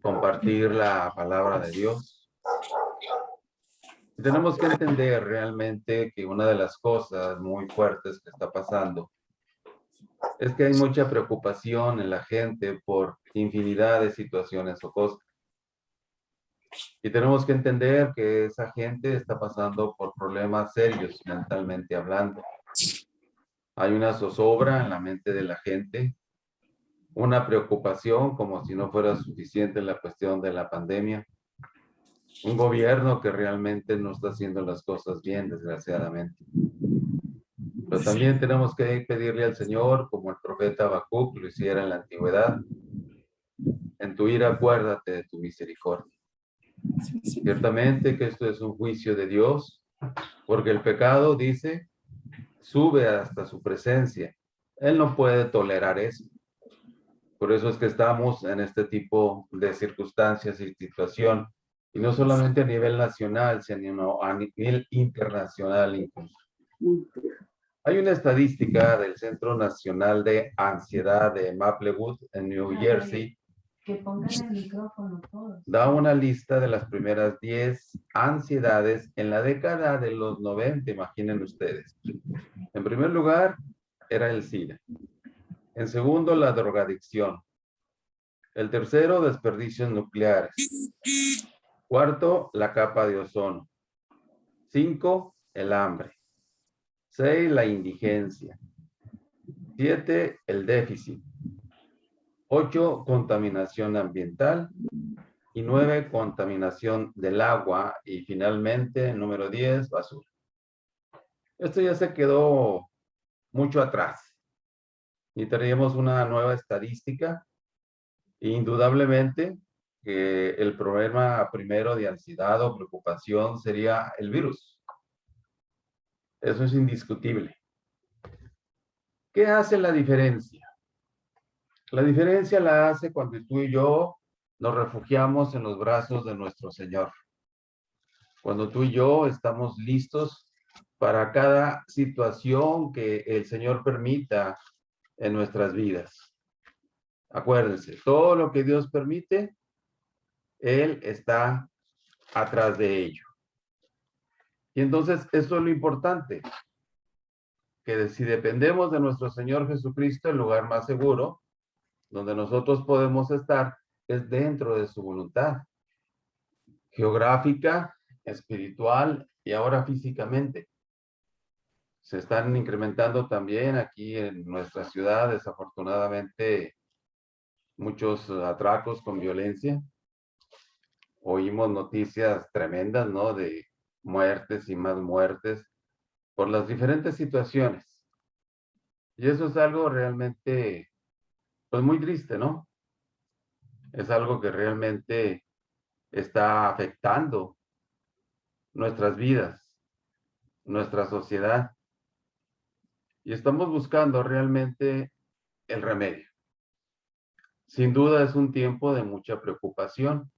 compartir la palabra de Dios. Y tenemos que entender realmente que una de las cosas muy fuertes que está pasando es que hay mucha preocupación en la gente por infinidad de situaciones o cosas. Y tenemos que entender que esa gente está pasando por problemas serios mentalmente hablando. Hay una zozobra en la mente de la gente, una preocupación como si no fuera suficiente la cuestión de la pandemia, un gobierno que realmente no está haciendo las cosas bien, desgraciadamente. Pero también tenemos que pedirle al Señor, como el profeta Habacuc lo hiciera en la antigüedad, en tu ira acuérdate de tu misericordia. Ciertamente que esto es un juicio de Dios, porque el pecado, dice, sube hasta su presencia. Él no puede tolerar eso. Por eso es que estamos en este tipo de circunstancias y situación, y no solamente a nivel nacional, sino a nivel internacional incluso. Hay una estadística del Centro Nacional de Ansiedad de Maplewood en New Jersey. Que pongan el micrófono todos. Da una lista de las primeras 10 ansiedades en la década de los 90, imaginen ustedes. En primer lugar, era el SIDA. En segundo, la drogadicción. El tercero, desperdicios nucleares. Cuarto, la capa de ozono. 5, el hambre. 6, la indigencia. 7, el déficit. 8, contaminación ambiental. Y 9, contaminación del agua. Y finalmente, número 10, basura. Esto ya se quedó mucho atrás. Y traíamos una nueva estadística. Indudablemente que el problema primero de ansiedad o preocupación sería el virus. Eso es indiscutible. ¿Qué hace la diferencia? La diferencia la hace cuando tú y yo nos refugiamos en los brazos de nuestro Señor. Cuando tú y yo estamos listos para cada situación que el Señor permita en nuestras vidas. Acuérdense, todo lo que Dios permite, Él está atrás de ello. Y entonces, eso es lo importante, que si dependemos de nuestro Señor Jesucristo, el lugar más seguro donde nosotros podemos estar es dentro de su voluntad, geográfica, espiritual y ahora físicamente. Se están incrementando también aquí en nuestra ciudad, desafortunadamente, muchos atracos con violencia. Oímos noticias tremendas, ¿no? De muertes y más muertes por las diferentes situaciones. Y eso es algo realmente, pues muy triste, ¿no? Es algo que realmente está afectando nuestras vidas, nuestra sociedad. Y estamos buscando realmente el remedio. Sin duda es un tiempo de mucha preocupación,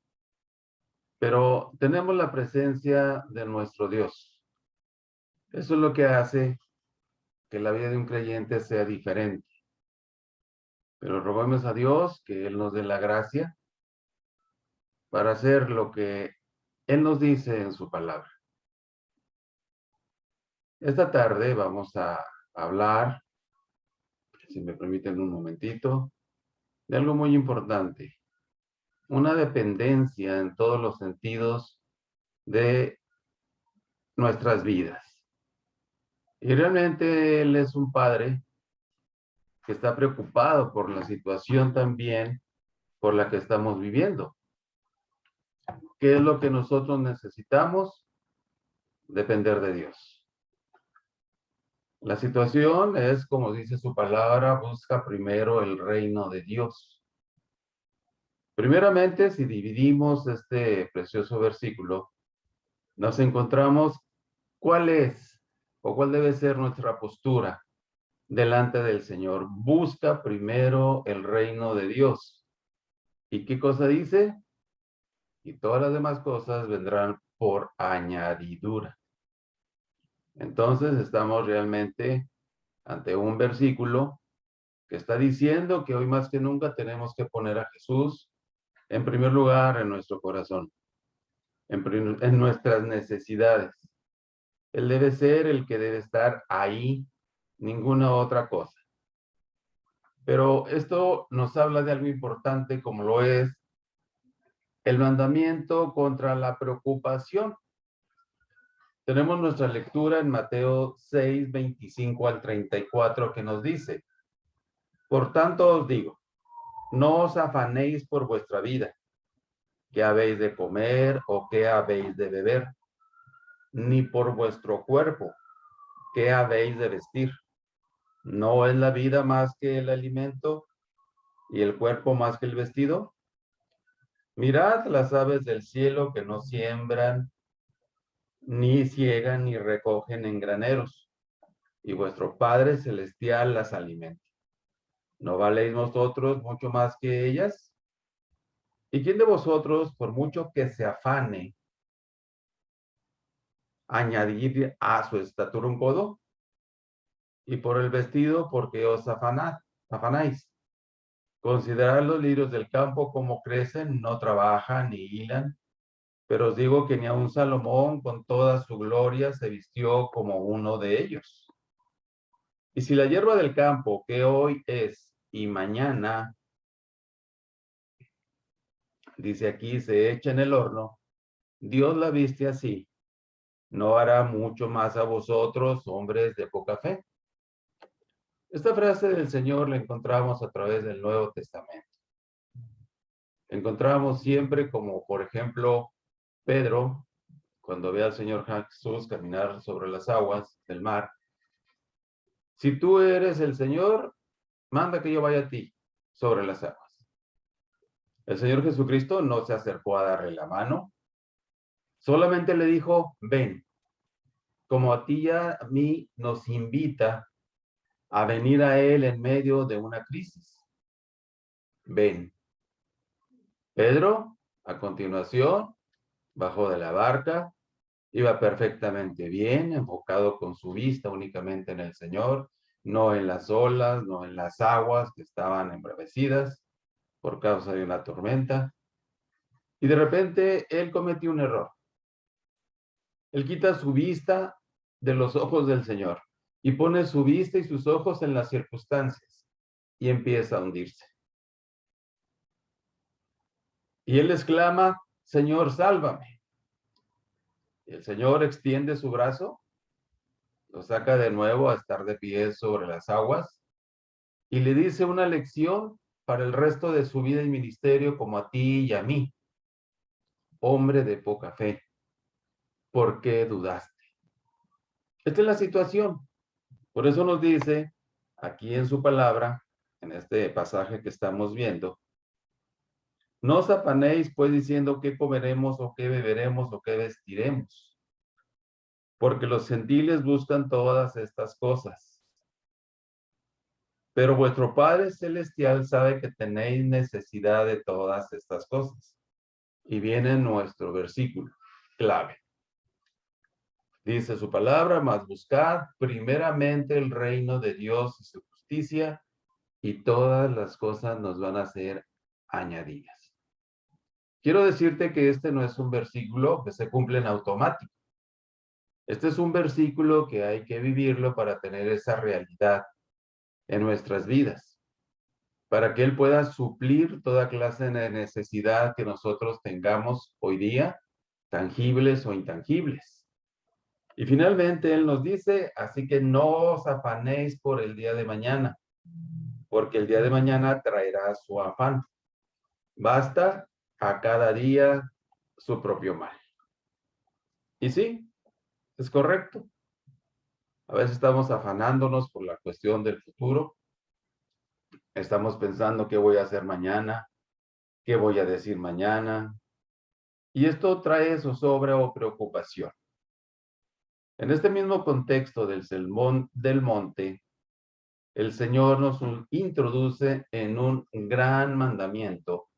pero tenemos la presencia de nuestro Dios. Eso es lo que hace que la vida de un creyente sea diferente. Pero rogamos a Dios que Él nos dé la gracia para hacer lo que Él nos dice en su palabra. Esta tarde vamos a hablar, si me permiten un momentito, de algo muy importante. Una dependencia en todos los sentidos de nuestras vidas. Y realmente Él es un padre que está preocupado por la situación también por la que estamos viviendo. ¿Qué es lo que nosotros necesitamos? Depender de Dios. La situación es, como dice su palabra, busca primero el reino de Dios. Primeramente, si dividimos este precioso versículo, nos encontramos cuál es o cuál debe ser nuestra postura delante del Señor. Busca primero el reino de Dios. ¿Y qué cosa dice? Y todas las demás cosas vendrán por añadidura. Entonces estamos realmente ante un versículo que está diciendo que hoy más que nunca tenemos que poner a Jesús En primer lugar, en nuestro corazón, en nuestras necesidades. Él debe ser el que debe estar ahí, ninguna otra cosa. Pero esto nos habla de algo importante como lo es el mandamiento contra la preocupación. Tenemos nuestra lectura en Mateo 6, 25 al 34 que nos dice: por tanto os digo, no os afanéis por vuestra vida, qué habéis de comer o qué habéis de beber, ni por vuestro cuerpo, qué habéis de vestir. ¿No es la vida más que el alimento y el cuerpo más que el vestido? Mirad las aves del cielo que no siembran, ni ciegan, ni recogen en graneros, y vuestro Padre Celestial las alimenta. ¿No valéis vosotros mucho más que ellas? ¿Y quién de vosotros, por mucho que se afane, añadir a su estatura un codo? Y por el vestido, ¿por qué os afanáis? Considerad los lirios del campo como crecen, no trabajan ni hilan, pero os digo que ni aun Salomón con toda su gloria se vistió como uno de ellos. Y si la hierba del campo, que hoy es y mañana, dice aquí, se echa en el horno, Dios la viste así, ¿no hará mucho más a vosotros, hombres de poca fe? Esta frase del Señor la encontramos a través del Nuevo Testamento. Encontramos siempre como, por ejemplo, Pedro, cuando ve al Señor Jesús caminar sobre las aguas del mar: si tú eres el Señor, manda que yo vaya a ti sobre las aguas. El Señor Jesucristo no se acercó a darle la mano, solamente le dijo, ven, como a ti y a mí nos invita a venir a Él en medio de una crisis. Ven. Pedro, a continuación, bajó de la barca, iba perfectamente bien, enfocado con su vista únicamente en el Señor, no en las olas, no en las aguas que estaban embravecidas por causa de una tormenta. Y de repente él cometió un error. Él quita su vista de los ojos del Señor y pone su vista y sus ojos en las circunstancias y empieza a hundirse. Y él exclama, Señor, sálvame. Y el Señor extiende su brazo, lo saca de nuevo a estar de pie sobre las aguas y le dice una lección para el resto de su vida y ministerio, como a ti y a mí. Hombre de poca fe, ¿por qué dudaste? Esta es la situación. Por eso nos dice aquí en su palabra, en este pasaje que estamos viendo, no os afanéis pues diciendo qué comeremos o qué beberemos o qué vestiremos, porque los gentiles buscan todas estas cosas. Pero vuestro Padre Celestial sabe que tenéis necesidad de todas estas cosas. Y viene nuestro versículo clave. Dice su palabra, mas buscad primeramente el reino de Dios y su justicia, y todas las cosas nos van a ser añadidas. Quiero decirte que este no es un versículo que se cumple en automático. Este es un versículo que hay que vivirlo para tener esa realidad en nuestras vidas, para que Él pueda suplir toda clase de necesidad que nosotros tengamos hoy día, tangibles o intangibles. Y finalmente Él nos dice, así que no os afanéis por el día de mañana, porque el día de mañana traerá su afán. Basta a cada día su propio mal. Y sí, es correcto. A veces estamos afanándonos por la cuestión del futuro. Estamos pensando qué voy a hacer mañana, qué voy a decir mañana. Y esto trae zozobra o preocupación. En este mismo contexto del Sermón del Monte, el Señor nos introduce en un gran mandamiento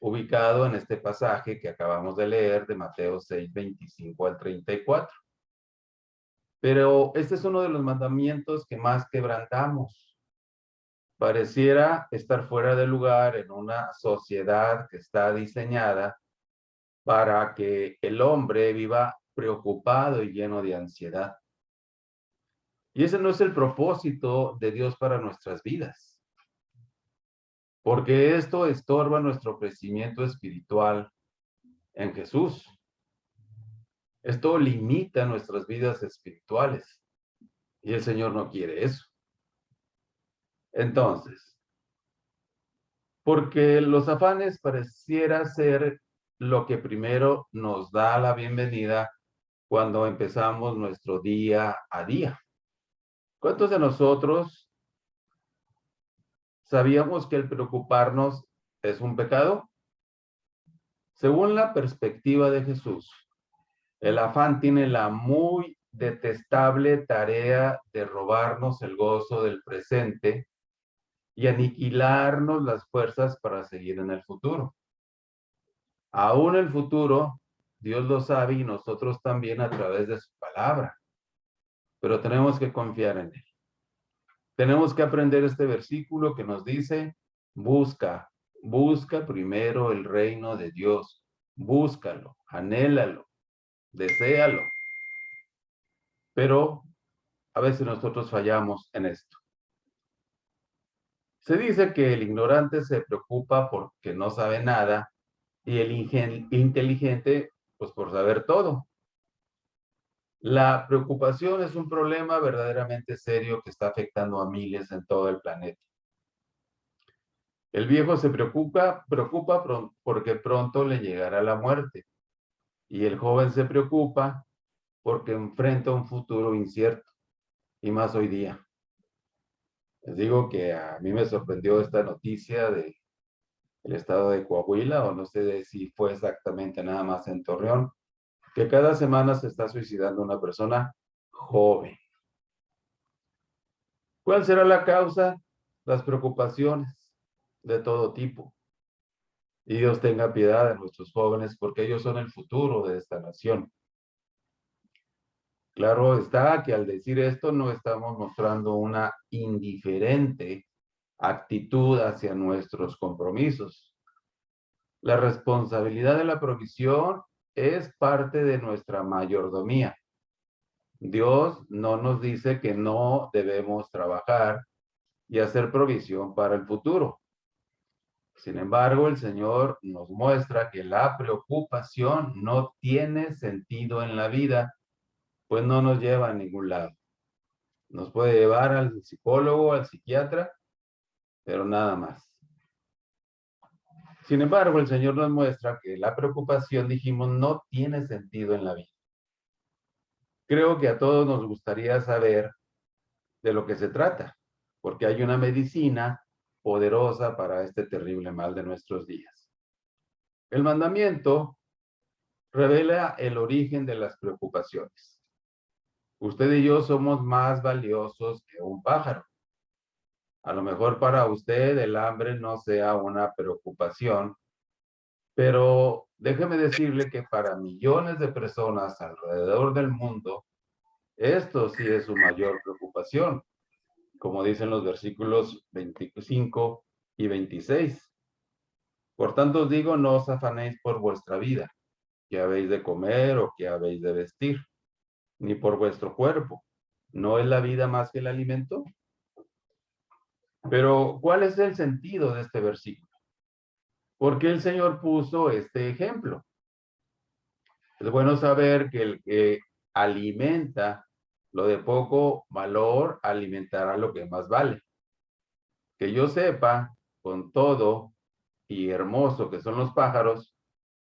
ubicado en este pasaje que acabamos de leer de Mateo 6, 25 al 34. Pero este es uno de los mandamientos que más quebrantamos. pareciera estar fuera de lugar en una sociedad que está diseñada para que el hombre viva preocupado y lleno de ansiedad. Y ese no es el propósito de Dios para nuestras vidas, porque esto estorba nuestro crecimiento espiritual en Jesús. Esto limita nuestras vidas espirituales y el Señor no quiere eso. Entonces, porque los afanes pareciera ser lo que primero nos da la bienvenida cuando empezamos nuestro día a día. ¿Cuántos de nosotros sabíamos que el preocuparnos es un pecado? Según la perspectiva de Jesús, el afán tiene la muy detestable tarea de robarnos el gozo del presente y aniquilarnos las fuerzas para seguir en el futuro. Aún el futuro, Dios lo sabe y nosotros también a través de su palabra, pero tenemos que confiar en él. Tenemos que aprender este versículo que nos dice, busca primero el reino de Dios, búscalo, anhélalo, deséalo. Pero a veces nosotros fallamos en esto. Se dice que el ignorante se preocupa porque no sabe nada y el inteligente, pues por saber todo. La preocupación es un problema verdaderamente serio que está afectando a miles en todo el planeta. El viejo se preocupa porque pronto le llegará la muerte. Y el joven se preocupa porque enfrenta un futuro incierto, y más hoy día. Les digo que a mí me sorprendió esta noticia del estado de Coahuila, o no sé si fue exactamente nada más en Torreón, que cada semana se está suicidando una persona joven. ¿Cuál será la causa? Las preocupaciones de todo tipo. Y Dios tenga piedad de nuestros jóvenes porque ellos son el futuro de esta nación. Claro está que al decir esto no estamos mostrando una indiferente actitud hacia nuestros compromisos. La responsabilidad de la provisión es parte de nuestra mayordomía. Dios no nos dice que no debemos trabajar y hacer provisión para el futuro. Sin embargo, el Señor nos muestra que la preocupación no tiene sentido en la vida, pues no nos lleva a ningún lado. Nos puede llevar al psicólogo, al psiquiatra, pero nada más. Sin embargo, el Señor nos muestra que la preocupación, dijimos, no tiene sentido en la vida. Creo que a todos nos gustaría saber de lo que se trata, porque hay una medicina poderosa para este terrible mal de nuestros días. El mandamiento revela el origen de las preocupaciones. Usted y yo somos más valiosos que un pájaro. A lo mejor para usted el hambre no sea una preocupación, pero déjeme decirle que para millones de personas alrededor del mundo, esto sí es su mayor preocupación, como dicen los versículos 25 y 26. Por tanto os digo, no os afanéis por vuestra vida, qué habéis de comer o qué habéis de vestir, ni por vuestro cuerpo. ¿No es la vida más que el alimento? Pero, ¿cuál es el sentido de este versículo? ¿Por qué el Señor puso este ejemplo? Es bueno saber que el que alimenta lo de poco valor, alimentará lo que más vale. Que yo sepa, con todo y hermoso que son los pájaros,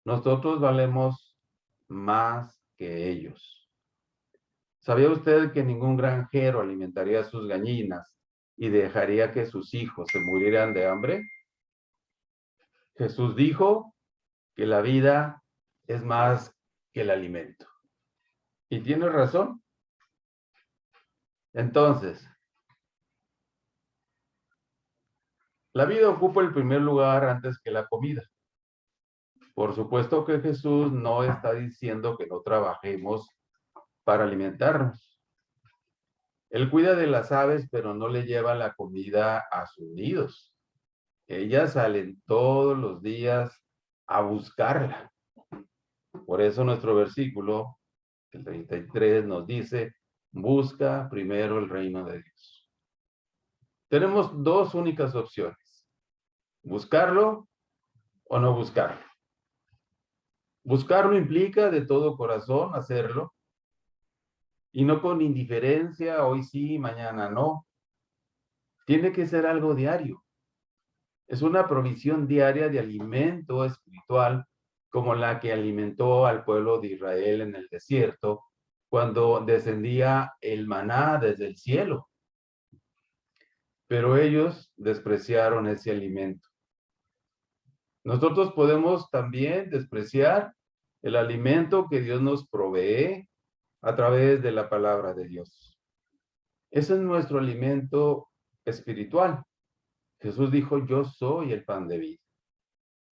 nosotros valemos más que ellos. ¿Sabía usted que ningún granjero alimentaría a sus gallinas y dejaría que sus hijos se murieran de hambre? Jesús dijo que la vida es más que el alimento. Y tiene razón. Entonces, la vida ocupa el primer lugar antes que la comida. Por supuesto que Jesús no está diciendo que no trabajemos para alimentarnos. Él cuida de las aves, pero no le lleva la comida a sus nidos. Ellas salen todos los días a buscarla. Por eso nuestro versículo, el 33, nos dice, busca primero el reino de Dios. Tenemos dos únicas opciones, buscarlo o no buscarlo. Buscarlo implica de todo corazón hacerlo, y no con indiferencia, hoy sí, mañana no. Tiene que ser algo diario. Es una provisión diaria de alimento espiritual como la que alimentó al pueblo de Israel en el desierto cuando descendía el maná desde el cielo. Pero ellos despreciaron ese alimento. Nosotros podemos también despreciar el alimento que Dios nos provee a través de la palabra de Dios. Ese es nuestro alimento espiritual. Jesús dijo, yo soy el pan de vida.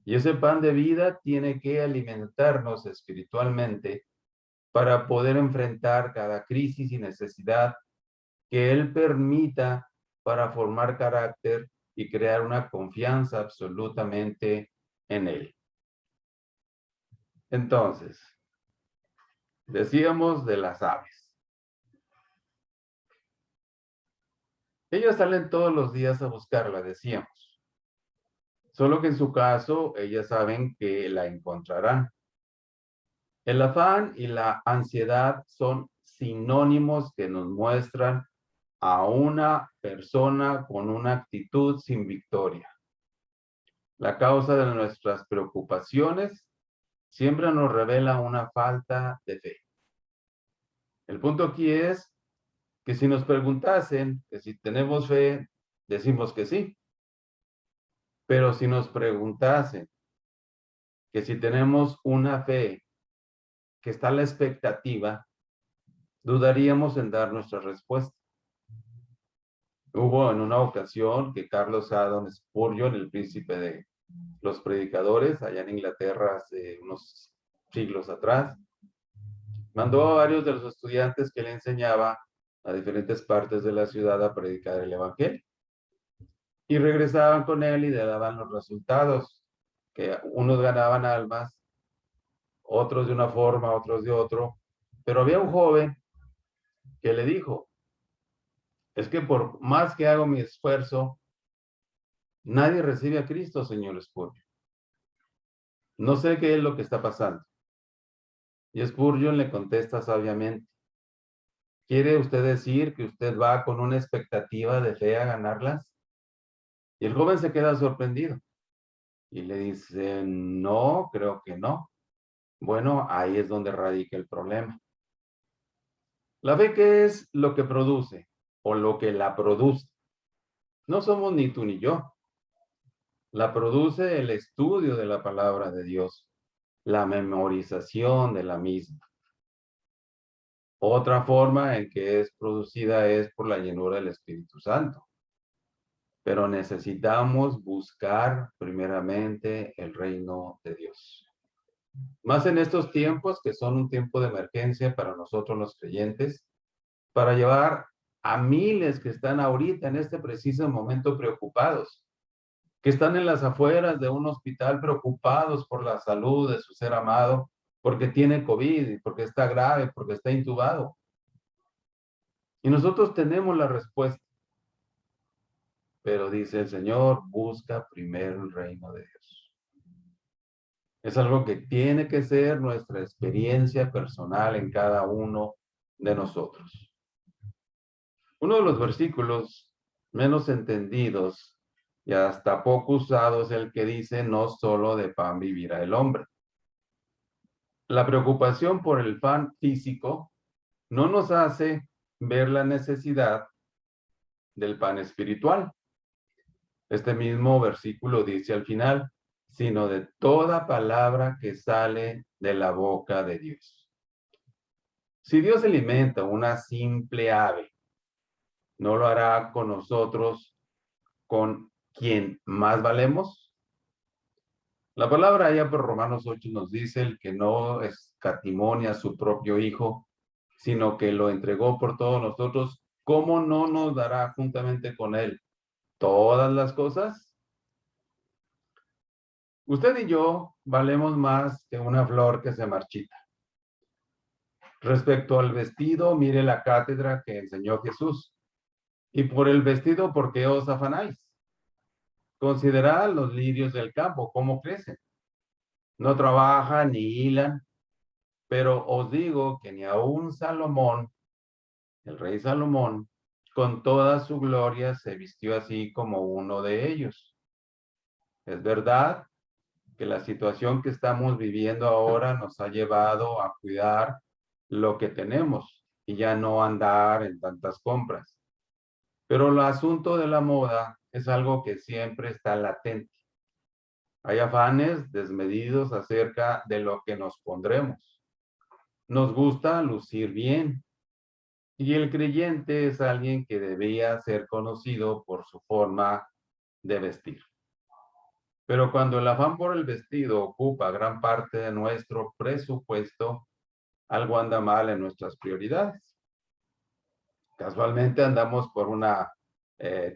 Y ese pan de vida tiene que alimentarnos espiritualmente para poder enfrentar cada crisis y necesidad que Él permita para formar carácter y crear una confianza absolutamente en Él. Entonces, decíamos de las aves. Ellas salen todos los días a buscarla, decíamos. Solo que en su caso, ellas saben que la encontrarán. El afán y la ansiedad son sinónimos que nos muestran a una persona con una actitud sin victoria. La causa de nuestras preocupaciones siempre nos revela una falta de fe. El punto aquí es que si nos preguntasen que si tenemos fe, decimos que sí. Pero si nos preguntasen que si tenemos una fe que está a la expectativa, dudaríamos en dar nuestra respuesta. Hubo en una ocasión que Carlos Haddon Spurgeon, el príncipe de los predicadores, allá en Inglaterra hace unos siglos atrás, mandó a varios de los estudiantes que le enseñaba a diferentes partes de la ciudad a predicar el evangelio. Y regresaban con él y le daban los resultados, que unos ganaban almas, otros de una forma, otros de otro. Pero había un joven que le dijo, es que por más que hago mi esfuerzo, nadie recibe a Cristo, señor Spurgeon. No sé qué es lo que está pasando. Y Spurgeon le contesta sabiamente, ¿quiere usted decir que usted va con una expectativa de fe a ganarlas? Y el joven se queda sorprendido y le dice, no, creo que no. Bueno, ahí es donde radica el problema. La fe, ¿qué es lo que produce o lo que la produce? No somos ni tú ni yo. La produce el estudio de la palabra de Dios, la memorización de la misma. Otra forma en que es producida es por la llenura del Espíritu Santo. Pero necesitamos buscar primeramente el reino de Dios. Más en estos tiempos que son un tiempo de emergencia para nosotros los creyentes, para llevar a miles que están ahorita en este preciso momento preocupados, que están en las afueras de un hospital preocupados por la salud de su ser amado, porque tiene COVID, porque está grave, porque está intubado. Y nosotros tenemos la respuesta. Pero dice el Señor, busca primero el reino de Dios. Es algo que tiene que ser nuestra experiencia personal en cada uno de nosotros. Uno de los versículos menos entendidos y hasta poco usados es el que dice, no solo de pan vivirá el hombre. La preocupación por el pan físico no nos hace ver la necesidad del pan espiritual. Este mismo versículo dice al final, sino de toda palabra que sale de la boca de Dios. Si Dios alimenta una simple ave, ¿no lo hará con nosotros, con quien más valemos? La palabra allá por Romanos 8 nos dice el que no escatimó a su propio Hijo, sino que lo entregó por todos nosotros, ¿cómo no nos dará juntamente con Él todas las cosas? Usted y yo valemos más que una flor que se marchita. Respecto al vestido, mire la cátedra que enseñó Jesús. Y por el vestido, ¿por qué os afanáis? Considerad los lirios del campo, cómo crecen. No trabajan ni hilan, pero os digo que ni aun Salomón, el rey Salomón, con toda su gloria se vistió así como uno de ellos. Es verdad que la situación que estamos viviendo ahora nos ha llevado a cuidar lo que tenemos y ya no andar en tantas compras. Pero el asunto de la moda es algo que siempre está latente. Hay afanes desmedidos acerca de lo que nos pondremos. Nos gusta lucir bien. Y el creyente es alguien que debía ser conocido por su forma de vestir. Pero cuando el afán por el vestido ocupa gran parte de nuestro presupuesto, algo anda mal en nuestras prioridades. Casualmente andamos por una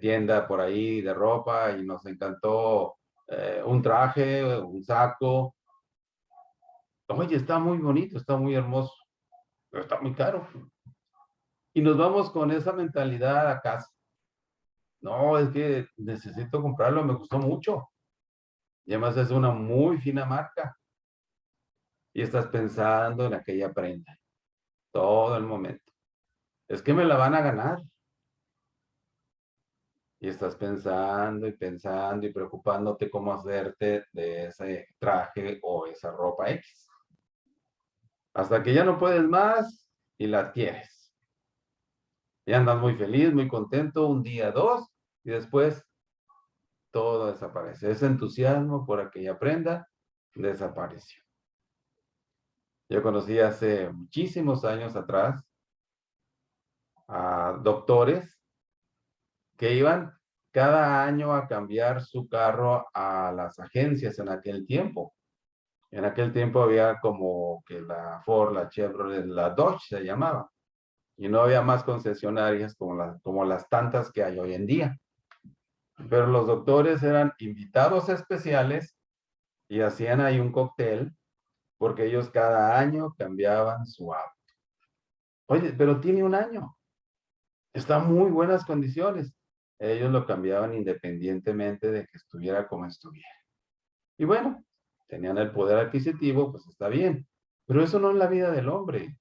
tienda por ahí de ropa y nos encantó un traje, un saco. Oye, está muy bonito, está muy hermoso, pero está muy caro. Y nos vamos con esa mentalidad a casa. No, es que necesito comprarlo, me gustó mucho. Y además es una muy fina marca. Y estás pensando en aquella prenda todo el momento. Es que me la van a ganar. Y estás pensando y preocupándote cómo hacerte de ese traje o esa ropa X. Hasta que ya no puedes más y la adquieres. Y andas muy feliz, muy contento, un día, dos, y después todo desaparece. Ese entusiasmo por aquella prenda desapareció. Yo conocí hace muchísimos años atrás a doctores que iban cada año a cambiar su carro a las agencias en aquel tiempo. En aquel tiempo había como que la Ford, la Chevrolet, la Dodge se llamaba. Y no había más concesionarias como las tantas que hay hoy en día. Pero los doctores eran invitados especiales y hacían ahí un cóctel porque ellos cada año cambiaban su auto. Oye, pero tiene un año. Está en muy buenas condiciones. Ellos lo cambiaban independientemente de que estuviera como estuviera. Y bueno, tenían el poder adquisitivo, pues está bien. Pero eso no es la vida del hombre.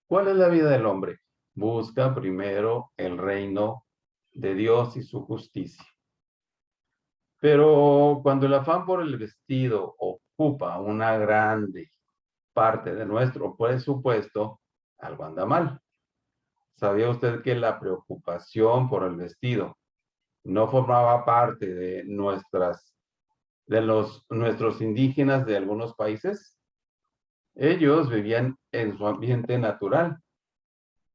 ¿Cuál es la vida del hombre? Busca primero el reino de Dios y su justicia. Pero cuando el afán por el vestido ocupa una grande parte de nuestro presupuesto, algo anda mal. ¿Sabía usted que la preocupación por el vestido no formaba parte de nuestros indígenas de algunos países? Ellos vivían en su ambiente natural.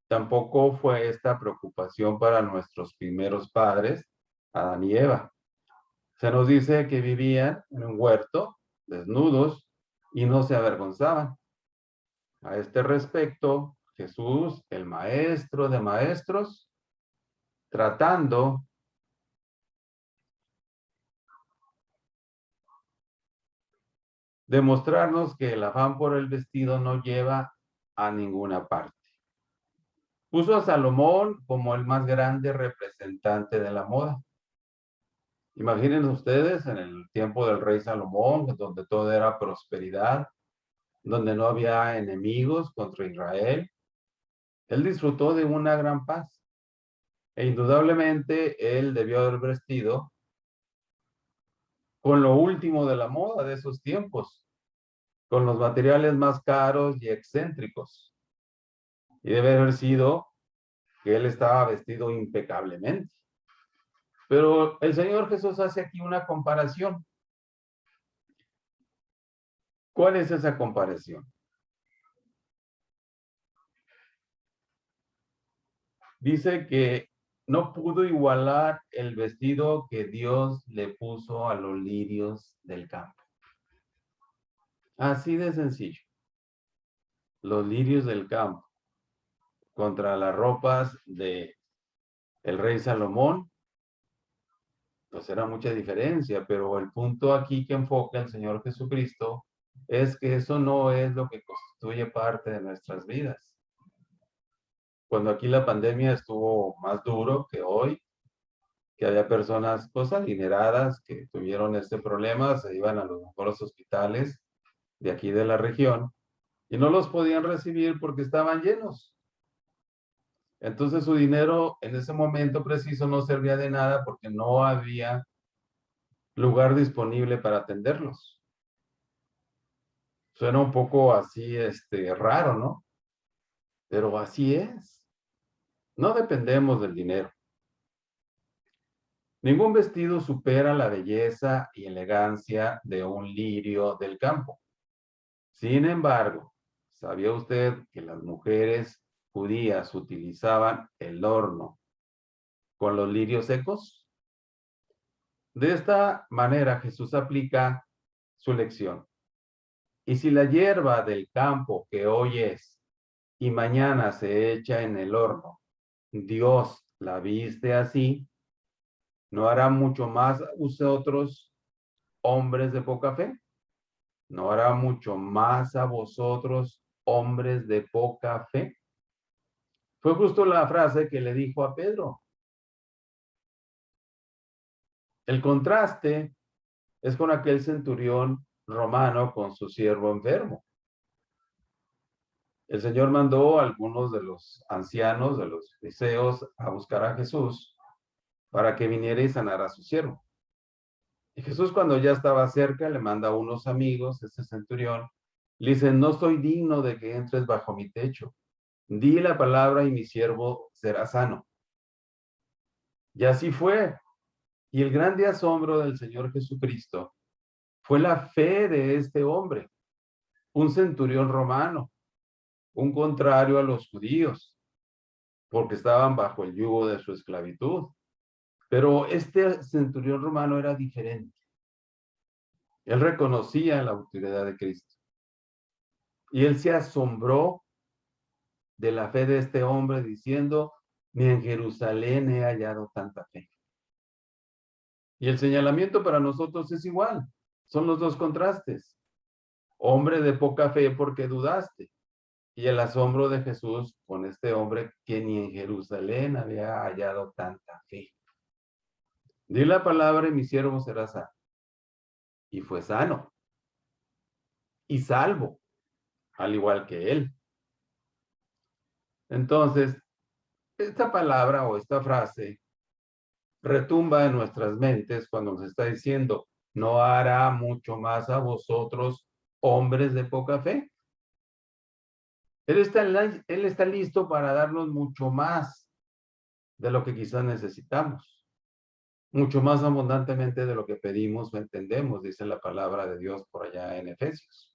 Tampoco fue esta preocupación para nuestros primeros padres, Adán y Eva. Se nos dice que vivían en un huerto, desnudos, y no se avergonzaban. A este respecto, Jesús, el maestro de maestros, tratando de mostrarnos que el afán por el vestido no lleva a ninguna parte. Puso a Salomón como el más grande representante de la moda. Imaginen ustedes en el tiempo del rey Salomón, donde todo era prosperidad, donde no había enemigos contra Israel. Él disfrutó de una gran paz. E indudablemente él debió haber vestido con lo último de la moda de esos tiempos, con los materiales más caros y excéntricos. Y debe haber sido que él estaba vestido impecablemente. Pero el Señor Jesús hace aquí una comparación. ¿Cuál es esa comparación? Dice que no pudo igualar el vestido que Dios le puso a los lirios del campo. Así de sencillo. Los lirios del campo. contra las ropas de el rey Salomón, pues era mucha diferencia, pero el punto aquí que enfoca el Señor Jesucristo es que eso no es lo que constituye parte de nuestras vidas. Cuando aquí la pandemia estuvo más duro que hoy, que había personas pues adineradas que tuvieron este problema, se iban a los mejores hospitales de aquí de la región y no los podían recibir porque estaban llenos. Entonces su dinero en ese momento preciso no servía de nada porque no había lugar disponible para atenderlos. Suena un poco así, raro, ¿no? Pero así es. No dependemos del dinero. Ningún vestido supera la belleza y elegancia de un lirio del campo. Sin embargo, ¿sabía usted que las mujeres judías utilizaban el horno con los lirios secos? De esta manera Jesús aplica su lección. Y si la hierba del campo que hoy es y mañana se echa en el horno, Dios la viste así, ¿no hará mucho más a vosotros, hombres de poca fe? ¿No hará mucho más a vosotros, hombres de poca fe? Fue justo la frase que le dijo a Pedro. El contraste es con aquel centurión romano con su siervo enfermo. El Señor mandó a algunos de los ancianos, de los fariseos, a buscar a Jesús para que viniera y sanara a su siervo. Y Jesús, cuando ya estaba cerca, le manda a unos amigos, ese centurión, le dice, no soy digno de que entres bajo mi techo. Di la palabra y mi siervo será sano. Y así fue. Y el grande asombro del Señor Jesucristo fue la fe de este hombre, un centurión romano, un contrario a los judíos, porque estaban bajo el yugo de su esclavitud. Pero este centurión romano era diferente. Él reconocía la autoridad de Cristo. Y él se asombró de la fe de este hombre diciendo, ni en Jerusalén he hallado tanta fe. Y el señalamiento para nosotros es igual. Son los dos contrastes. Hombre de poca fe porque dudaste. Y el asombro de Jesús con este hombre que ni en Jerusalén había hallado tanta fe. Di la palabra y mi siervo será sano. Y fue sano. Y salvo, al igual que él. Entonces, esta palabra o esta frase retumba en nuestras mentes cuando nos está diciendo, ¿no hará mucho más a vosotros, hombres de poca fe? Él está listo para darnos mucho más de lo que quizás necesitamos, mucho más abundantemente de lo que pedimos o entendemos, dice la palabra de Dios por allá en Efesios.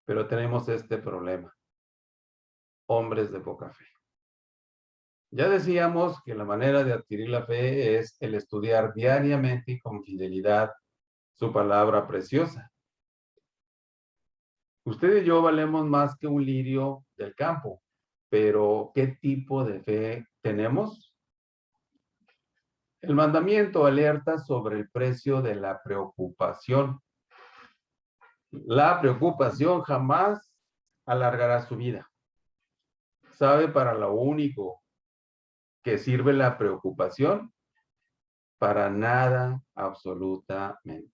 Pero tenemos este problema, hombres de poca fe. Ya decíamos que la manera de adquirir la fe es el estudiar diariamente y con fidelidad su palabra preciosa. Usted y yo valemos más que un lirio del campo, pero ¿qué tipo de fe tenemos? El mandamiento alerta sobre el precio de la preocupación. La preocupación jamás alargará su vida. ¿Sabe para lo único que sirve la preocupación? Para nada absolutamente.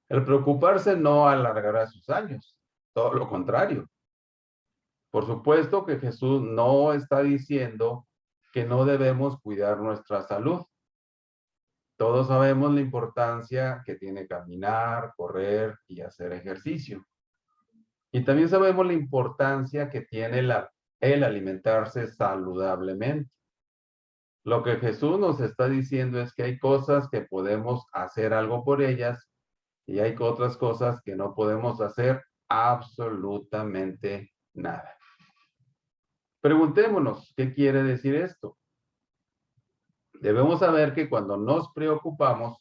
El preocuparse no alargará sus años, todo lo contrario. Por supuesto que Jesús no está diciendo que no debemos cuidar nuestra salud. Todos sabemos la importancia que tiene caminar, correr y hacer ejercicio. Y también sabemos la importancia que tiene el alimentarse saludablemente. Lo que Jesús nos está diciendo es que hay cosas que podemos hacer algo por ellas y hay otras cosas que no podemos hacer absolutamente nada. Preguntémonos, ¿qué quiere decir esto? Debemos saber que cuando nos preocupamos,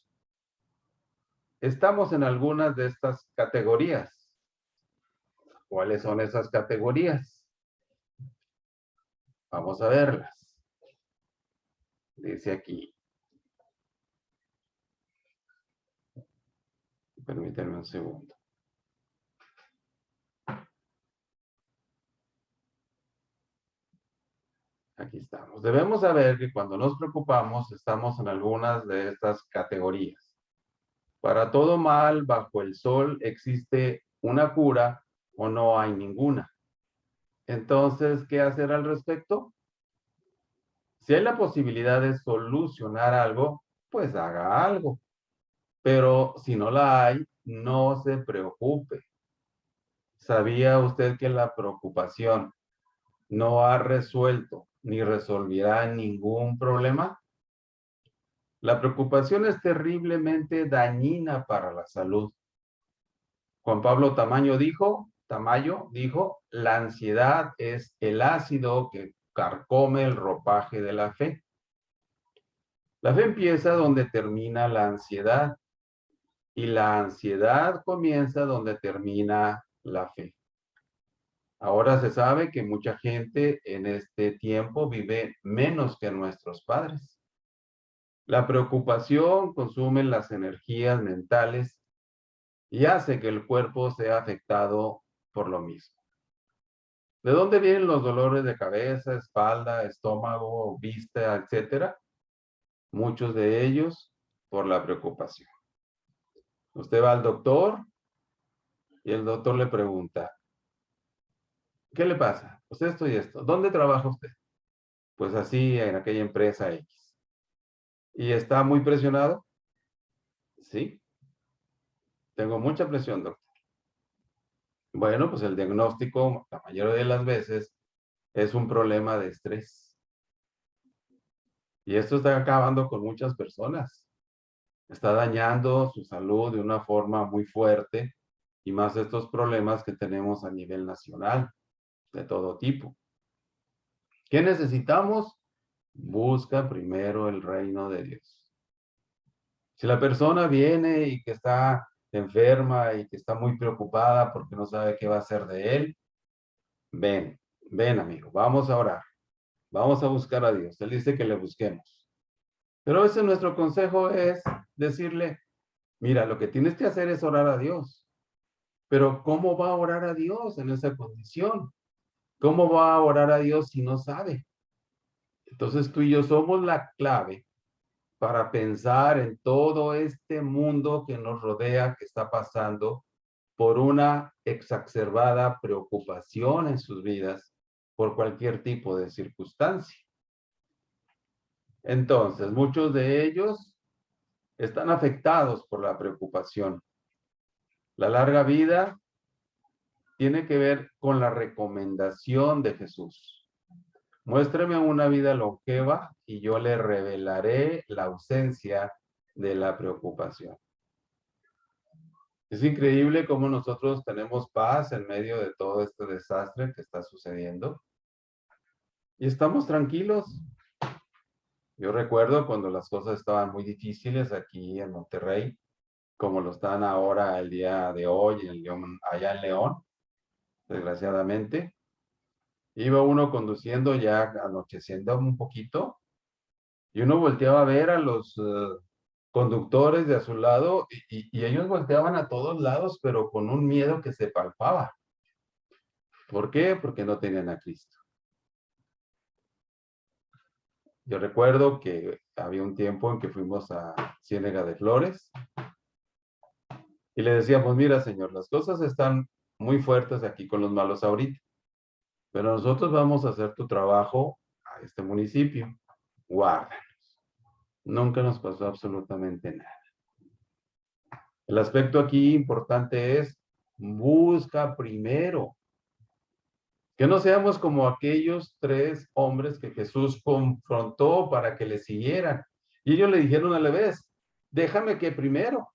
estamos en algunas de estas categorías. ¿Cuáles son esas categorías? Vamos a verlas. Dice aquí. Permítanme un segundo. Aquí estamos. Debemos saber que cuando nos preocupamos estamos en algunas de estas categorías. Para todo mal bajo el sol existe una cura o no hay ninguna. Entonces, ¿qué hacer al respecto? Si hay la posibilidad de solucionar algo, pues haga algo. Pero si no la hay, no se preocupe. ¿Sabía usted que la preocupación no ha resuelto ni resolverá ningún problema? La preocupación es terriblemente dañina para la salud. Juan Pablo Tamayo dijo, la ansiedad es el ácido que carcome el ropaje de la fe. La fe empieza donde termina la ansiedad y la ansiedad comienza donde termina la fe. Ahora se sabe que mucha gente en este tiempo vive menos que nuestros padres. La preocupación consume las energías mentales y hace que el cuerpo sea afectado por lo mismo. ¿De dónde vienen los dolores de cabeza, espalda, estómago, vista, etcétera? Muchos de ellos por la preocupación. Usted va al doctor y el doctor le pregunta, ¿qué le pasa? Pues esto y esto. ¿Dónde trabaja usted? Pues así, en aquella empresa X. ¿Y está muy presionado? Sí. Tengo mucha presión, doctor. Bueno, pues el diagnóstico, la mayoría de las veces, es un problema de estrés. Y esto está acabando con muchas personas. Está dañando su salud de una forma muy fuerte y más estos problemas que tenemos a nivel nacional, de todo tipo. ¿Qué necesitamos? Busca primero el reino de Dios. Si la persona viene y que está enferma y que está muy preocupada porque no sabe qué va a hacer de él, ven, ven amigo, vamos a orar. Vamos a buscar a Dios. Él dice que le busquemos. Pero ese nuestro consejo es decirle, mira, lo que tienes que hacer es orar a Dios. Pero ¿cómo va a orar a Dios en esa condición? ¿Cómo va a orar a Dios si no sabe? Entonces tú y yo somos la clave para pensar en todo este mundo que nos rodea, que está pasando por una exacerbada preocupación en sus vidas por cualquier tipo de circunstancia. Entonces, muchos de ellos están afectados por la preocupación. La larga vida tiene que ver con la recomendación de Jesús. Muéstreme una vida longeva y yo le revelaré la ausencia de la preocupación. Es increíble cómo nosotros tenemos paz en medio de todo este desastre que está sucediendo. Y estamos tranquilos. Yo recuerdo cuando las cosas estaban muy difíciles aquí en Monterrey, como lo están ahora el día de hoy allá en León, desgraciadamente. Iba uno conduciendo ya anocheciendo un poquito y uno volteaba a ver a los conductores de a su lado y ellos volteaban a todos lados, pero con un miedo que se palpaba. ¿Por qué? Porque no tenían a Cristo. Yo recuerdo que había un tiempo en que fuimos a Ciénega de Flores y le decíamos, mira, señor, las cosas están muy fuertes aquí con los malos ahorita, pero nosotros vamos a hacer tu trabajo a este municipio. Guárdanos. Nunca nos pasó absolutamente nada. El aspecto aquí importante es, busca primero. Que no seamos como aquellos 3 hombres que Jesús confrontó para que le siguieran. Y ellos le dijeron a la vez, déjame que primero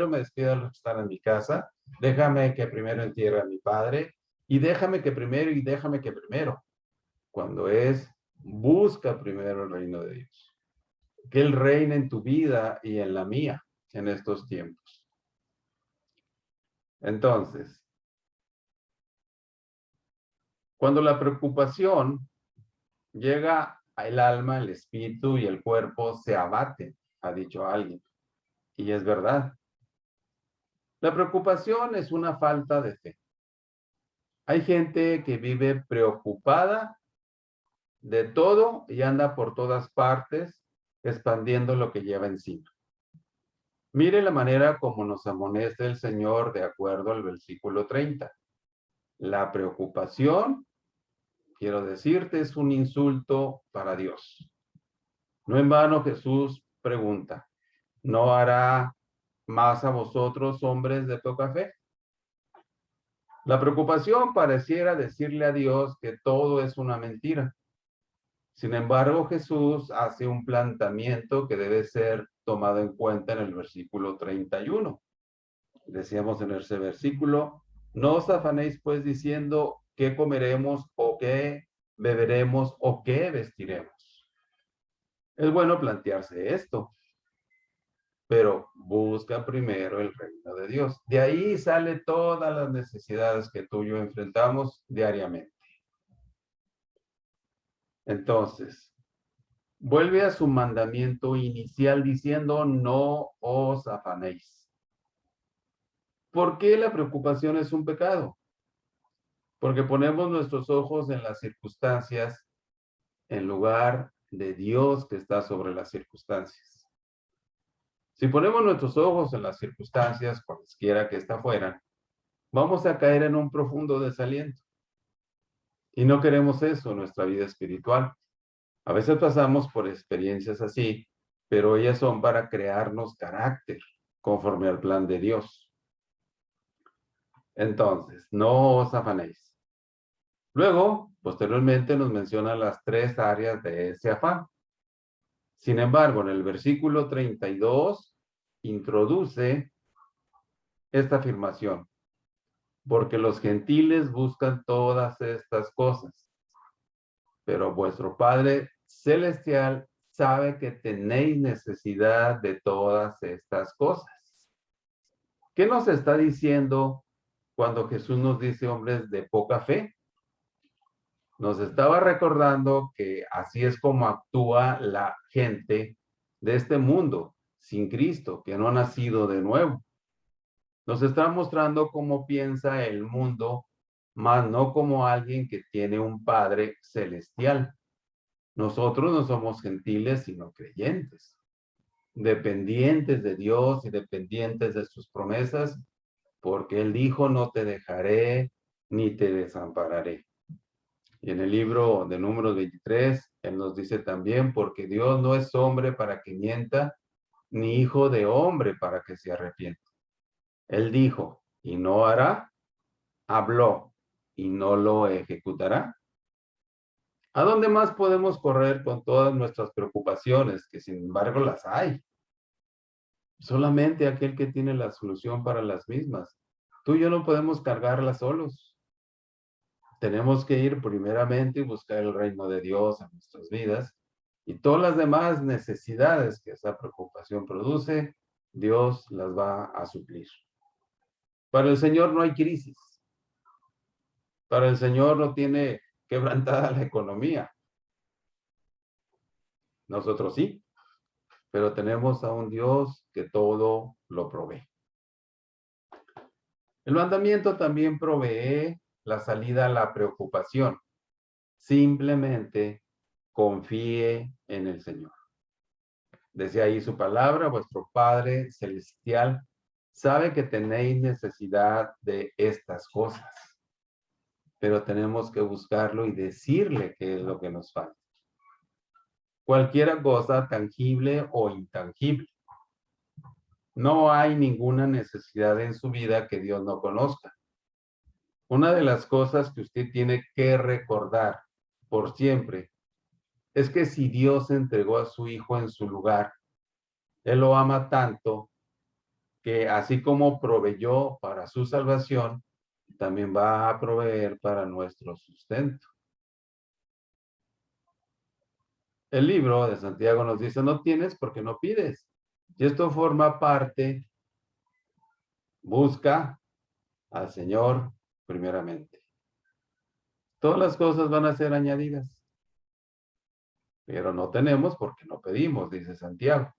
me despida a los que están en mi casa, déjame que primero entierre a mi padre, y déjame que primero, cuando es, busca primero el reino de Dios. Que Él reine en tu vida y en la mía en estos tiempos. Entonces, Cuando la preocupación llega al alma, el espíritu y el cuerpo se abaten, ha dicho alguien. Y es verdad. La preocupación es una falta de fe. Hay gente que vive preocupada de todo y anda por todas partes expandiendo lo que lleva encima. Mire la manera como nos amonesta el Señor de acuerdo al versículo 30. La preocupación, quiero decirte, es un insulto para Dios. No en vano Jesús pregunta, ¿no hará más a vosotros hombres de poca fe? La preocupación pareciera decirle a Dios que todo es una mentira. Sin embargo, Jesús hace un planteamiento que debe ser tomado en cuenta en el versículo 31. Decíamos en ese versículo, no os afanéis pues diciendo qué comeremos o qué beberemos o qué vestiremos. Es bueno plantearse esto, pero busca primero el reino de Dios. De ahí sale todas las necesidades que tú y yo enfrentamos diariamente. Entonces, vuelve a su mandamiento inicial diciendo, no os afanéis. ¿Por qué la preocupación es un pecado? Porque ponemos nuestros ojos en las circunstancias en lugar de Dios que está sobre las circunstancias. Si ponemos nuestros ojos en las circunstancias, cualesquiera que está fuera, vamos a caer en un profundo desaliento. Y no queremos eso en nuestra vida espiritual. A veces pasamos por experiencias así, pero ellas son para crearnos carácter conforme al plan de Dios. Entonces, no os afanéis. Luego, posteriormente nos menciona las tres áreas de ese afán. Sin embargo, en el versículo 32 introduce esta afirmación, porque los gentiles buscan todas estas cosas, pero vuestro Padre Celestial sabe que tenéis necesidad de todas estas cosas. ¿Qué nos está diciendo cuando Jesús nos dice hombres de poca fe? Nos estaba recordando que así es como actúa la gente de este mundo sin Cristo, que no ha nacido de nuevo. Nos está mostrando cómo piensa el mundo, más no como alguien que tiene un Padre celestial. Nosotros no somos gentiles, sino creyentes, dependientes de Dios y dependientes de sus promesas, porque Él dijo, no te dejaré ni te desampararé. Y en el libro de Números 23, Él nos dice también, porque Dios no es hombre para que mienta, ni hijo de hombre para que se arrepienta. Él dijo, y no hará, habló, y no lo ejecutará. ¿A dónde más podemos correr con todas nuestras preocupaciones, que sin embargo las hay? Solamente aquel que tiene la solución para las mismas. Tú y yo no podemos cargarlas solos. Tenemos que ir primeramente y buscar el reino de Dios en nuestras vidas y todas las demás necesidades que esa preocupación produce, Dios las va a suplir. Para el Señor no hay crisis. Para el Señor no tiene quebrantada la economía. Nosotros sí, pero tenemos a un Dios que todo lo provee. El mandamiento también provee la salida a la preocupación. Simplemente confíe en el Señor. Desde ahí su palabra, vuestro Padre Celestial sabe que tenéis necesidad de estas cosas, pero tenemos que buscarlo y decirle qué es lo que nos falta. Cualquier cosa tangible o intangible. No hay ninguna necesidad en su vida que Dios no conozca. Una de las cosas que usted tiene que recordar por siempre es que si Dios entregó a su Hijo en su lugar, Él lo ama tanto que así como proveyó para su salvación, también va a proveer para nuestro sustento. El libro de Santiago nos dice, no tienes porque no pides. Y esto forma parte, busca al Señor primeramente. Todas las cosas van a ser añadidas. Pero no tenemos porque no pedimos, dice Santiago.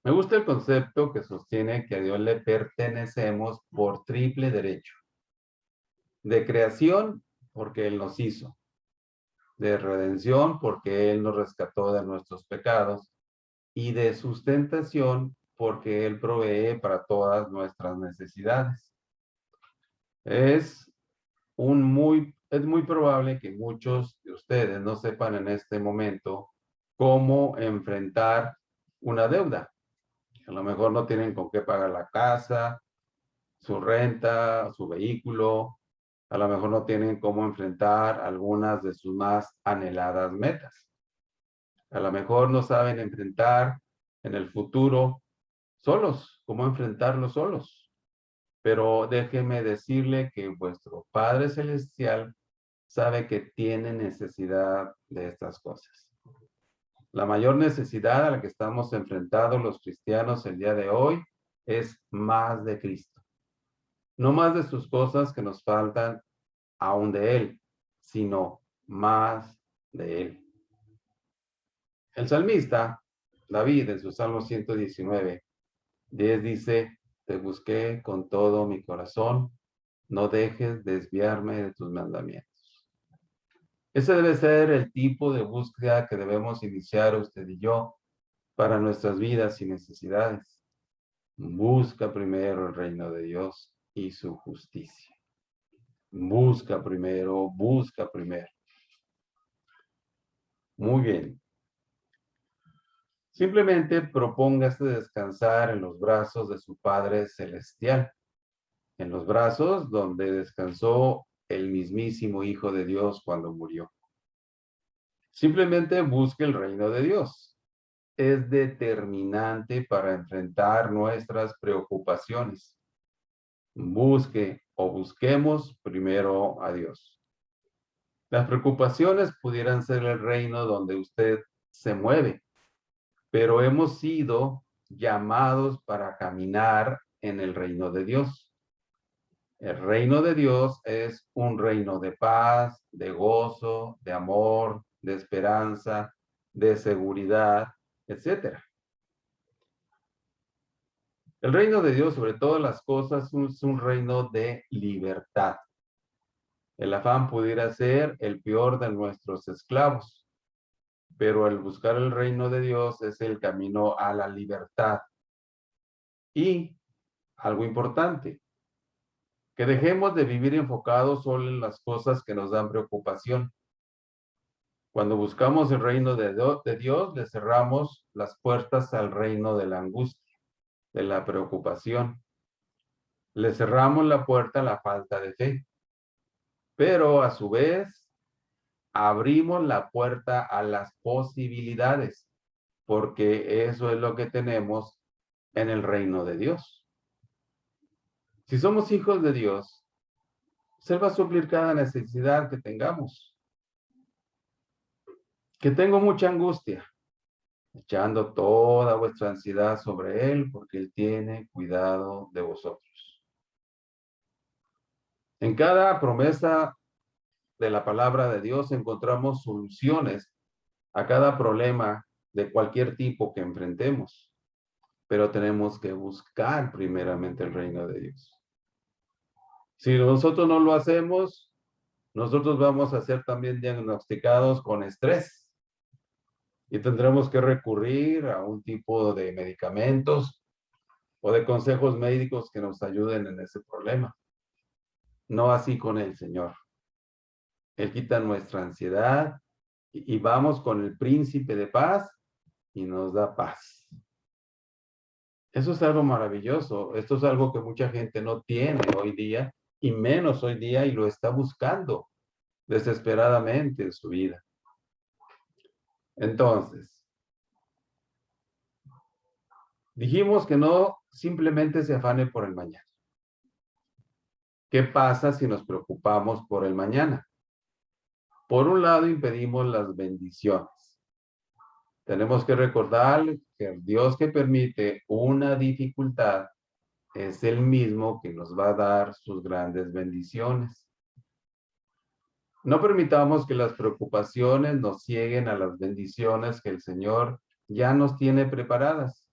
Me gusta el concepto que sostiene que a Dios le pertenecemos por triple derecho. De creación, porque Él nos hizo. De redención, porque Él nos rescató de nuestros pecados. Y de sustentación, porque Él provee para todas nuestras necesidades. Es muy probable que muchos de ustedes no sepan en este momento cómo enfrentar una deuda. A lo mejor no tienen con qué pagar la casa, su renta, su vehículo. A lo mejor no tienen cómo enfrentar algunas de sus más anheladas metas. A lo mejor no saben enfrentar en el futuro solos, cómo enfrentarlo solos. Pero déjeme decirle que vuestro Padre Celestial sabe que tiene necesidad de estas cosas. La mayor necesidad a la que estamos enfrentados los cristianos el día de hoy es más de Cristo. No más de sus cosas que nos faltan aún de Él, sino más de Él. El salmista, David, en su Salmo 119, 10 dice, te busqué con todo mi corazón, no dejes desviarme de tus mandamientos. Ese debe ser el tipo de búsqueda que debemos iniciar usted y yo para nuestras vidas y necesidades. Busca primero el reino de Dios y su justicia. Busca primero, busca primero. Muy bien. Simplemente propóngase descansar en los brazos de su Padre Celestial, en los brazos donde descansó el mismísimo Hijo de Dios cuando murió. Simplemente busque el reino de Dios. Es determinante para enfrentar nuestras preocupaciones. Busque o busquemos primero a Dios. Las preocupaciones pudieran ser el reino donde usted se mueve, pero hemos sido llamados para caminar en el reino de Dios. El reino de Dios es un reino de paz, de gozo, de amor, de esperanza, de seguridad, etc. El reino de Dios, sobre todas las cosas, es un reino de libertad. El afán pudiera ser el peor de nuestros esclavos, pero el buscar el reino de Dios es el camino a la libertad. Y algo importante, que dejemos de vivir enfocados solo en las cosas que nos dan preocupación. Cuando buscamos el reino de Dios, le cerramos las puertas al reino de la angustia, de la preocupación. Le cerramos la puerta a la falta de fe. Pero a su vez, abrimos la puerta a las posibilidades, porque eso es lo que tenemos en el reino de Dios. Si somos hijos de Dios, Él va a suplir cada necesidad que tengamos. Que tengo mucha angustia, echando toda vuestra ansiedad sobre Él, porque Él tiene cuidado de vosotros. En cada promesa de la palabra de Dios encontramos soluciones a cada problema de cualquier tipo que enfrentemos, pero tenemos que buscar primeramente el reino de Dios. Si nosotros no lo hacemos, nosotros vamos a ser también diagnosticados con estrés y tendremos que recurrir a un tipo de medicamentos o de consejos médicos que nos ayuden en ese problema. No así con el Señor. Él quita nuestra ansiedad y vamos con el príncipe de paz y nos da paz. Eso es algo maravilloso. Esto es algo que mucha gente no tiene hoy día y menos hoy día y lo está buscando desesperadamente en su vida. Entonces, dijimos que no simplemente se afane por el mañana. ¿Qué pasa si nos preocupamos por el mañana? Por un lado, impedimos las bendiciones. Tenemos que recordar que el Dios que permite una dificultad es el mismo que nos va a dar sus grandes bendiciones. No permitamos que las preocupaciones nos cieguen a las bendiciones que el Señor ya nos tiene preparadas.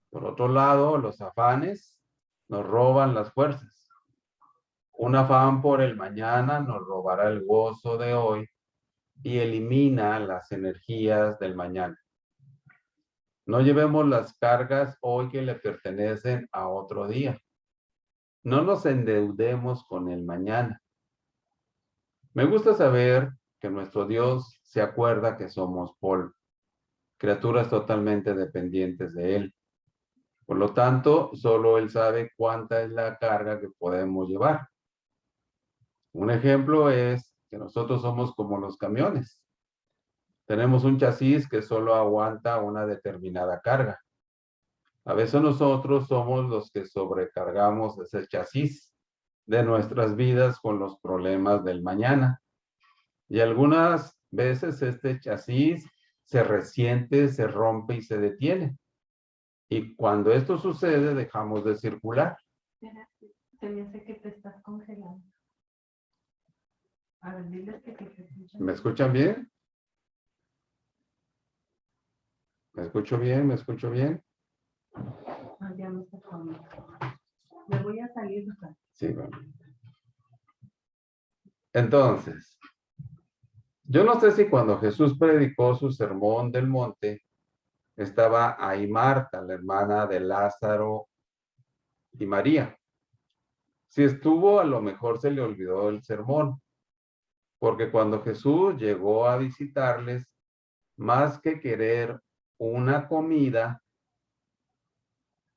Por otro lado, los afanes nos roban las fuerzas. Un afán por el mañana nos robará el gozo de hoy y elimina las energías del mañana. No llevemos las cargas hoy que le pertenecen a otro día. No nos endeudemos con el mañana. Me gusta saber que nuestro Dios se acuerda que somos polvo, criaturas totalmente dependientes de Él. Por lo tanto, solo Él sabe cuánta es la carga que podemos llevar. Un ejemplo es que nosotros somos como los camiones. Tenemos un chasis que solo aguanta una determinada carga. A veces nosotros somos los que sobrecargamos ese chasis de nuestras vidas con los problemas del mañana. Y algunas veces este chasis se resiente, se rompe y se detiene. Y cuando esto sucede, dejamos de circular. Se me hace que te estás congelando. A ver, diles que te escuchan. ¿Me escuchan bien? ¿Me escucho bien? ¿Me escucho bien? Ah, ya me está congelando. Me voy a salir. Sí, bueno. Entonces, yo no sé si cuando Jesús predicó su sermón del monte, estaba ahí Marta, la hermana de Lázaro y María. Si estuvo, a lo mejor se le olvidó el sermón, porque cuando Jesús llegó a visitarles, más que querer una comida,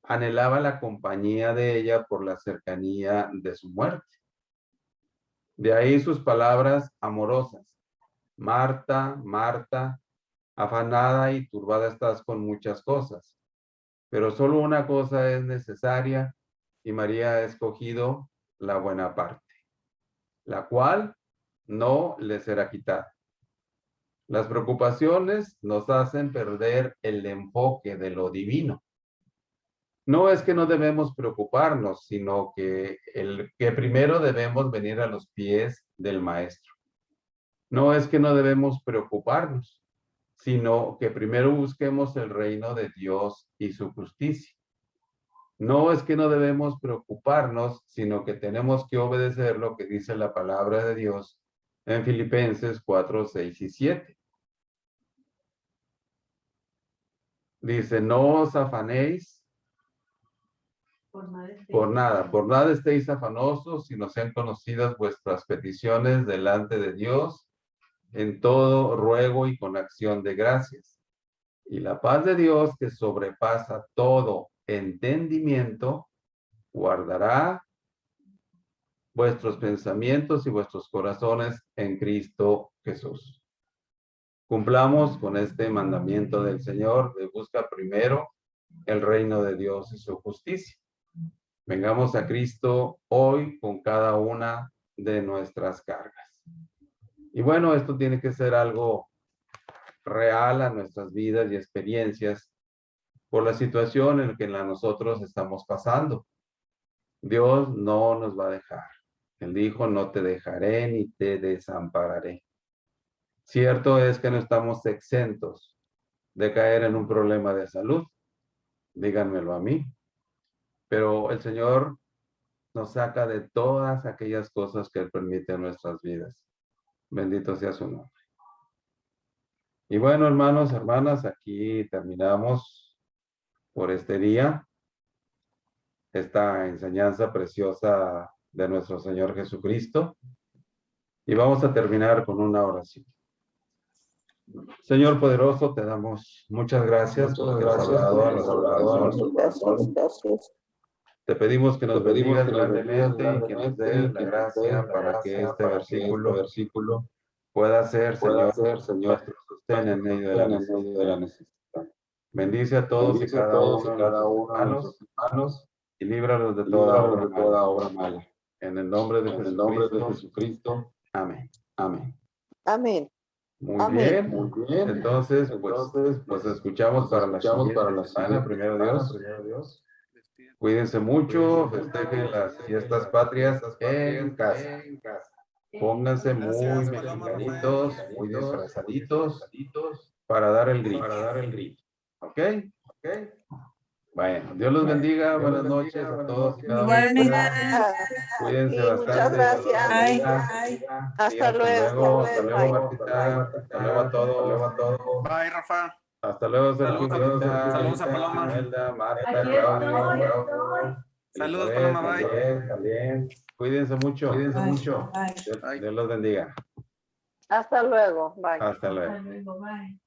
anhelaba la compañía de ella por la cercanía de su muerte. De ahí sus palabras amorosas. Marta, Marta, afanada y turbada estás con muchas cosas, pero solo una cosa es necesaria y María ha escogido la buena parte, la cual no le será quitada. Las preocupaciones nos hacen perder el enfoque de lo divino. No es que no debemos preocuparnos, sino que primero debemos venir a los pies del Maestro. No es que no debemos preocuparnos, sino que primero busquemos el reino de Dios y su justicia. No es que no debemos preocuparnos, sino que tenemos que obedecer lo que dice la palabra de Dios en Filipenses 4, 6 y 7. Dice, no os afanéis por nada estéis afanosos, sino sean conocidas vuestras peticiones delante de Dios en todo ruego y con acción de gracias. Y la paz de Dios, que sobrepasa todo entendimiento, guardará vuestros pensamientos y vuestros corazones en Cristo Jesús. Cumplamos con este mandamiento del Señor de busca primero el reino de Dios y su justicia. Vengamos a Cristo hoy con cada una de nuestras cargas. Y bueno, esto tiene que ser algo real a nuestras vidas y experiencias por la situación en la que nosotros estamos pasando. Dios no nos va a dejar. Él dijo, no te dejaré ni te desampararé. Cierto es que no estamos exentos de caer en un problema de salud. Díganmelo a mí. Pero el Señor nos saca de todas aquellas cosas que Él permite en nuestras vidas. Bendito sea su nombre. Y bueno, hermanos, hermanas, aquí terminamos por este día esta enseñanza preciosa de nuestro Señor Jesucristo. Y vamos a terminar con una oración. Señor poderoso, te damos muchas gracias por haber hablado a nuestro corazón. Te pedimos que nos bendigas grandemente y que nos des la gracia para que este versículo pueda ser, Señor, nuestro sostén en medio de la necesidad. Bendice a todos y cada uno de nuestros hermanos y líbralos de toda obra mala. En el nombre de Jesucristo. Amén. Amén. Amén. Muy bien. Entonces, pues escuchamos para la siguiente semana, primero Dios. Cuídense mucho, festejen las fiestas patrias en casa. Pónganse muy Gracias, Paloma, mexicanitos, muy disfrazaditos para dar el grito. ¿Ok? Bueno, Dios los bendiga. Buenas noches a todos y cada uno de ustedes. Cuídense Y muchas bastante. Dios los gracias. bendiga. Sí, Hasta luego. Hasta luego, Martita. Hasta luego a todos. Bye, Rafa. Hasta luego, Sergio. Saludos a Paloma. Imelda, Marta, Aquí Claudio. estoy. Saludos, Elizabeth, Paloma, bye. también. Cuídense mucho. Dios, Bye. Dios los bendiga. Hasta luego. Bye. Hasta luego. Hasta luego, bye.